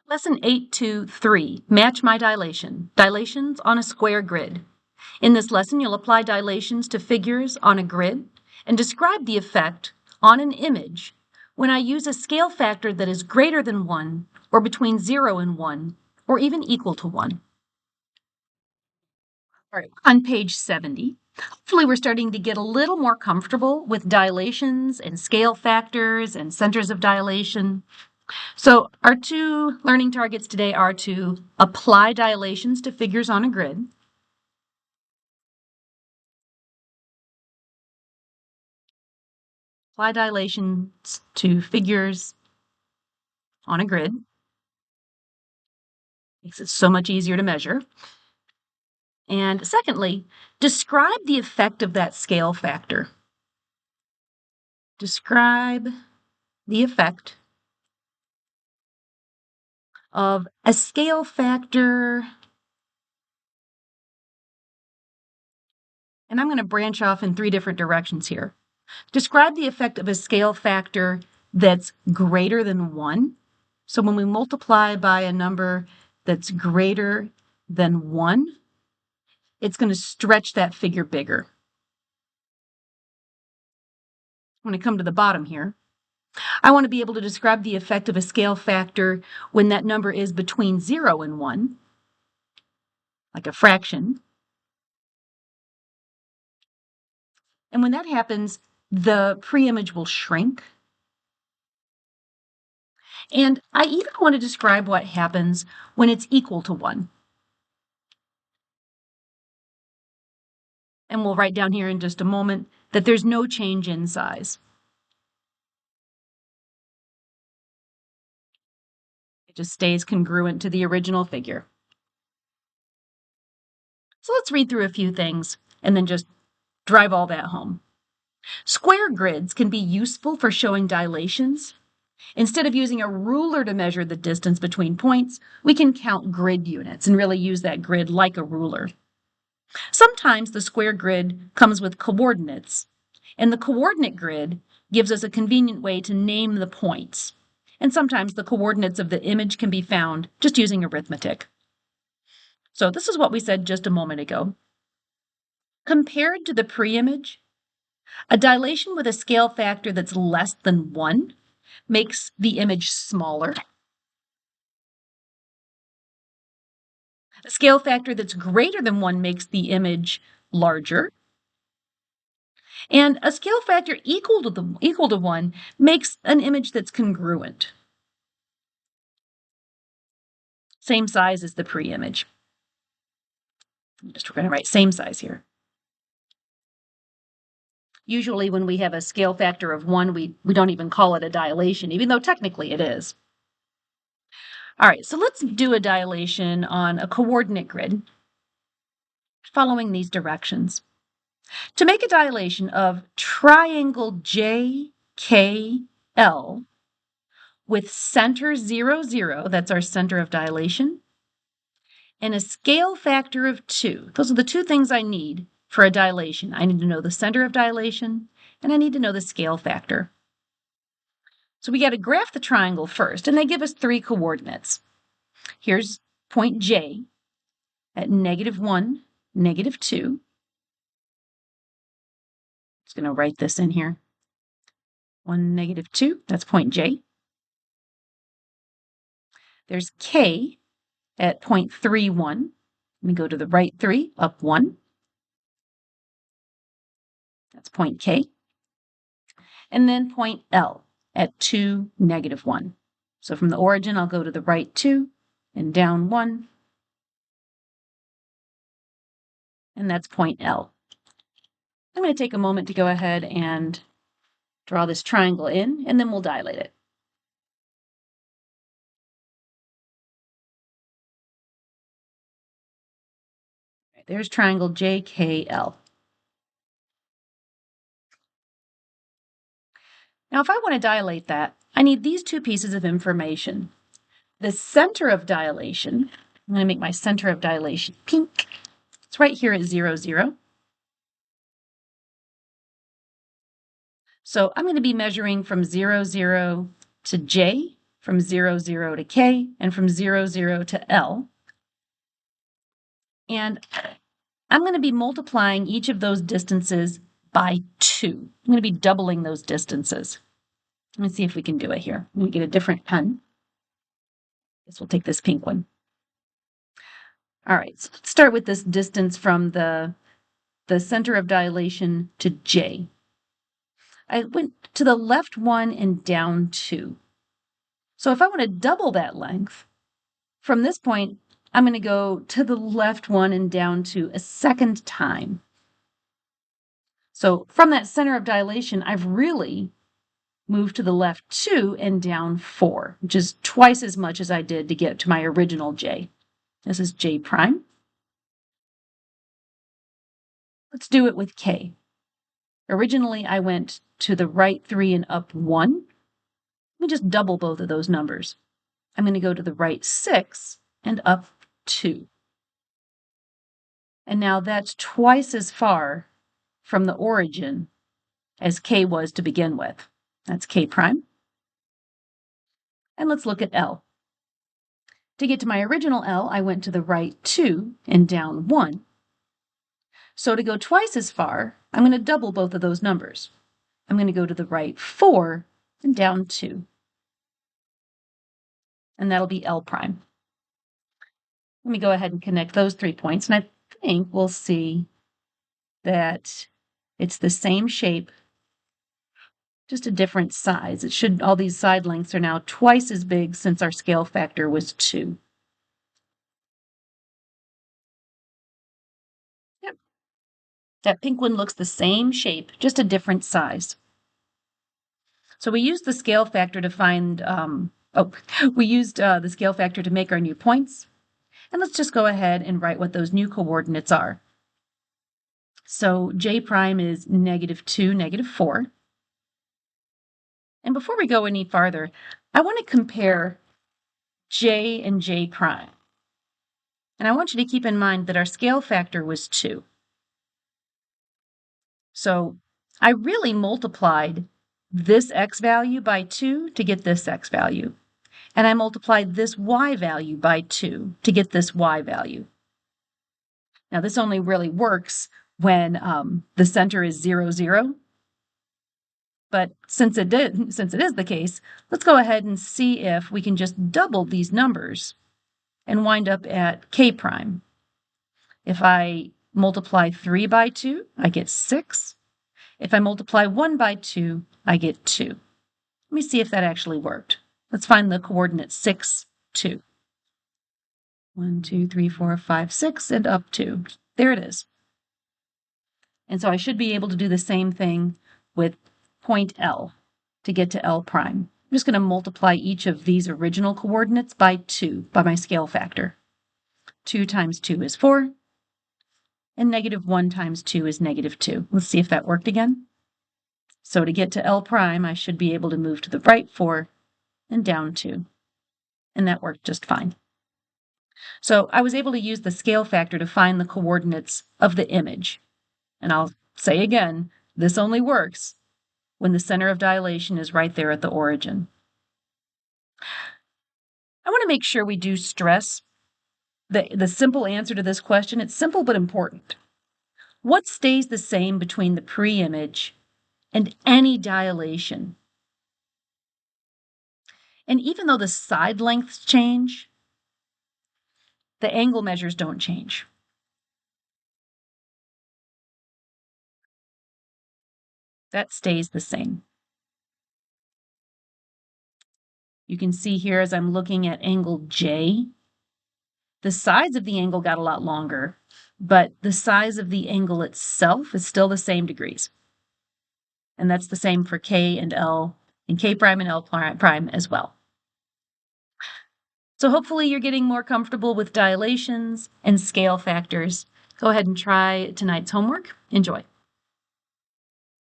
Lesson 823, Match My Dilation, Dilations on a Square Grid. In this lesson, you'll apply dilations to figures on a grid and describe the effect on an image when I use a scale factor that is greater than 1 or between 0 and 1 or even equal to 1. All right, on page 70, hopefully we're starting to get a little more comfortable with dilations and scale factors and centers of dilation. So our two learning targets today are to apply dilations to figures on a grid. Apply dilations to figures on a grid. Makes it so much easier to measure. And secondly, describe the effect of that scale factor. Describe the effect of a scale factor. And I'm going to branch off in three different directions here. Describe the effect of a scale factor that's greater than 1. So when we multiply by a number that's greater than 1, it's going to stretch that figure bigger. When I come to the bottom here, I want to be able to describe the effect of a scale factor when that number is between 0 and 1, like a fraction. And when that happens, the preimage will shrink. And I even want to describe what happens when it's equal to 1. And we'll write down here in just a moment that there's no change in size. It just stays congruent to the original figure. So let's read through a few things and then just drive all that home. Square grids can be useful for showing dilations. Instead of using a ruler to measure the distance between points, we can count grid units and really use that grid like a ruler. Sometimes the square grid comes with coordinates, and the coordinate grid gives us a convenient way to name the points. And sometimes the coordinates of the image can be found just using arithmetic. So this is what we said just a moment ago. Compared to the preimage, a dilation with a scale factor that's less than 1 makes the image smaller. A scale factor that's greater than 1 makes the image larger. And a scale factor equal to 1 makes an image that's congruent. Same size as the preimage. We're going to write same size here. Usually when we have a scale factor of 1, we don't even call it a dilation, even though technically it is. All right, so let's do a dilation on a coordinate grid following these directions. To make a dilation of triangle JKL with center 0, 0, that's our center of dilation, and a scale factor of 2. Those are the two things I need for a dilation. I need to know the center of dilation, and I need to know the scale factor. So we got to graph the triangle first, and they give us 3 coordinates. Here's point J at -1, -2. Just going to write this in here. 1, -2, that's point J. There's K at 0.31. Let me go to the right 3, up 1. That's point K. And then point L at 2, -1. So from the origin, I'll go to the right 2 and down 1. And that's point L. I'm going to take a moment to go ahead and draw this triangle in, and then we'll dilate it. Right, there's triangle JKL. Now, if I want to dilate that, I need these two pieces of information. The center of dilation, I'm going to make my center of dilation pink. It's right here at 0, 0. So I'm going to be measuring from 0, 0 to J from 0, 0 to K, and from 0, 0 to L. And I'm going to be multiplying each of those distances by 2. I'm going to be doubling those distances. Let me see if we can do it here. Let me get a different pen. I guess we'll take this pink one. All right, so let's start with this distance from the center of dilation to J. I went to the left 1 and down 2. So if I want to double that length, from this point, I'm going to go to the left 1 and down 2 a second time. So from that center of dilation, I've really moved to the left 2 and down 4, which is twice as much as I did to get to my original J. This is J prime. Let's do it with K. Originally, I went to the right 3 and up 1. Let me just double both of those numbers. I'm going to go to the right 6 and up 2. And now that's twice as far from the origin as K was to begin with. That's K prime. And let's look at L. To get to my original L, I went to the right 2 and down 1. So to go twice as far, I'm going to double both of those numbers. I'm going to go to the right 4 and down 2. And that'll be L prime. Let me go ahead and connect those 3 points, and I think we'll see that it's the same shape, just a different size. All these side lengths are now twice as big since our scale factor was 2. Yep. That pink one looks the same shape, just a different size. So we used the scale factor to find, we used the scale factor to make our new points. And let's just go ahead and write what those new coordinates are. So J prime is -2, -4. And before we go any farther, I want to compare J and J prime. And I want you to keep in mind that our scale factor was 2. So I really multiplied this x value by 2 to get this x value. And I multiplied this y value by 2 to get this y value. Now this only really works when the center is 0, 0. But since it is the case, let's go ahead and see if we can just double these numbers and wind up at K prime. If I multiply 3 by 2, I get 6. If I multiply 1 by 2, I get 2. Let me see if that actually worked. Let's find the coordinate 6, 2. 1, 2, 3, 4, 5, 6, and up 2. There it is. And so I should be able to do the same thing with point L to get to L prime. I'm just going to multiply each of these original coordinates by 2, by my scale factor. 2 times 2 is 4, and -1 times 2 is -2. Let's see if that worked again. So to get to L prime, I should be able to move to the right 4 and down 2. And that worked just fine. So I was able to use the scale factor to find the coordinates of the image. And I'll say again, this only works when the center of dilation is right there at the origin. I want to make sure we do stress the simple answer to this question. It's simple but important. What stays the same between the pre-image and any dilation? And even though the side lengths change, the angle measures don't change. That stays the same. You can see here as I'm looking at angle J, the sides of the angle got a lot longer, but the size of the angle itself is still the same degrees. And that's the same for K and L, and K prime and L prime as well. So hopefully you're getting more comfortable with dilations and scale factors. Go ahead and try tonight's homework. Enjoy.